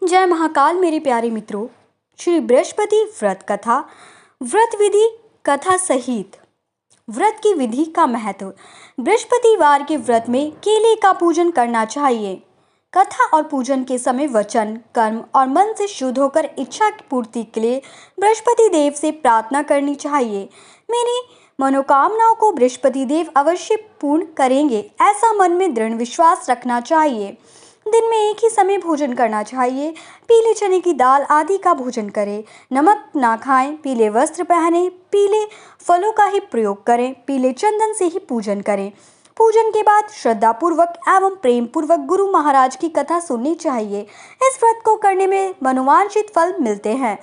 जय महाकाल मेरे प्यारे मित्रों। श्री बृहस्पति व्रत कथा, व्रत विधि कथा सहित व्रत की विधि का महत्व। बृहस्पतिवार के व्रत में केले का पूजन करना चाहिए। कथा और पूजन के समय वचन, कर्म और मन से शुद्ध होकर इच्छा की पूर्ति के लिए बृहस्पति देव से प्रार्थना करनी चाहिए। मेरी मनोकामनाओं को बृहस्पति देव अवश्य पूर्ण करेंगे, ऐसा मन में दृढ़ विश्वास रखना चाहिए। दिन में एक ही समय भोजन करना चाहिए। पीले चने की दाल आदि का भोजन करें। नमक ना खाएं। पीले वस्त्र पहने। पीले फलों का ही प्रयोग करें। पीले चंदन से ही पूजन करें। पूजन के बाद श्रद्धापूर्वक एवं प्रेम पूर्वक गुरु महाराज की कथा सुननी चाहिए। इस व्रत को करने में मनोवांछित फल मिलते हैं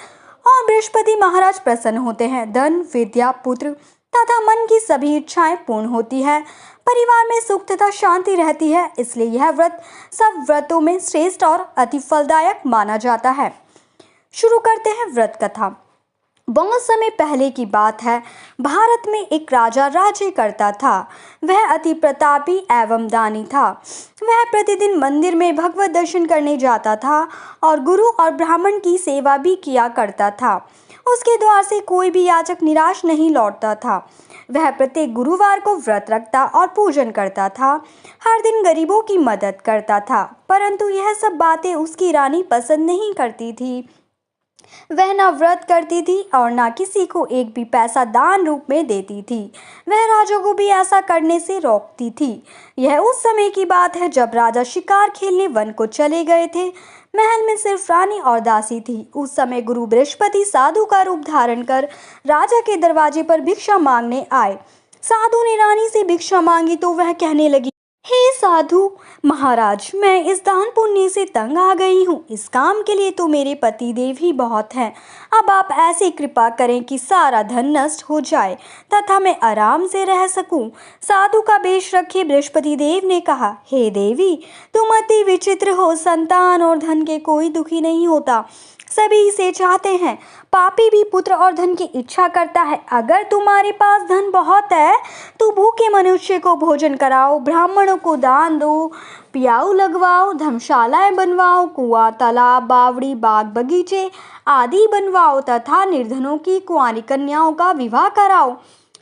और बृहस्पति महाराज प्रसन्न होते हैं। धन, विद्या, पुत्र तथा मन की सभी इच्छाएं पूर्ण होती है। परिवार में सुख तथा शांति रहती है। इसलिए यह व्रत सब व्रतों में श्रेष्ठ और अति फलदायक माना जाता है। शुरू करते हैं व्रत कथा। बहुत समय पहले की बात है। भारत में एक राजा राज्य करता था। वह अति प्रतापी एवं दानी था। वह प्रतिदिन मंदिर में भगवत दर्शन करने जाता था और गुरु और ब्राह्मण की सेवा भी किया करता था। उसके द्वार से कोई भी याचक निराश नहीं लौटता था। वह प्रत्येक गुरुवार को व्रत रखता और पूजन करता था। हर दिन गरीबों की मदद करता था, परंतु यह सब बातें उसकी रानी पसंद नहीं करती थी। वह ना व्रत करती थी और ना किसी को एक भी पैसा दान रूप में देती थी। वह राजा को भी ऐसा करने से रोकती थी। यह उस समय की बात है जब राजा शिकार खेलने वन को चले गए थे। महल में सिर्फ रानी और दासी थी। उस समय गुरु बृहस्पति साधु का रूप धारण कर राजा के दरवाजे पर भिक्षा मांगने आए। साधु ने रानी से भिक्षा मांगी तो वह कहने लगी, हे साधु महाराज, मैं इस दान पुण्य से तंग आ गई हूँ। इस काम के लिए तो मेरे पति देव ही बहुत हैं। अब आप ऐसी कृपा करें कि सारा धन नष्ट हो जाए तथा मैं आराम से रह सकूं। साधु का वेश रखे बृहस्पति देव ने कहा, हे देवी, तुम अति विचित्र हो। संतान और धन के कोई दुखी नहीं होता, सभी इसे चाहते हैं। पापी भी पुत्र और धन की इच्छा करता है। अगर तुम्हारे पास धन बहुत है तो भूखे मनुष्य को भोजन कराओ, ब्राह्मणों को दान दो, पियाऊ लगवाओ, धर्मशालाएं बनवाओ, कुआं, तालाब, बावड़ी, बाग बगीचे आदि बनवाओ तथा निर्धनों की कुंवारी कन्याओं का विवाह कराओ।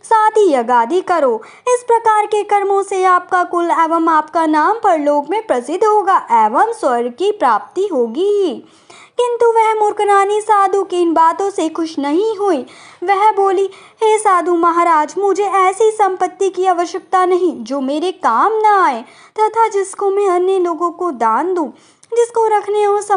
साथ ही यज्ञ आदि करो। इस प्रकार के कर्मों से आपका कुल एवं आपका नाम परलोक में प्रसिद्ध होगा एवं स्वर्ग की प्राप्ति होगी। किंतु वह मूर्ख रानी साधु की इन बातों से खुश नहीं हुई। वह बोली, हे साधु महाराज, मुझे ऐसी संपत्ति की आवश्यकता नहीं जो मेरे काम न आए तथा जिसको मैं अन्य लोगों को दान दूं, जिसको रखने हो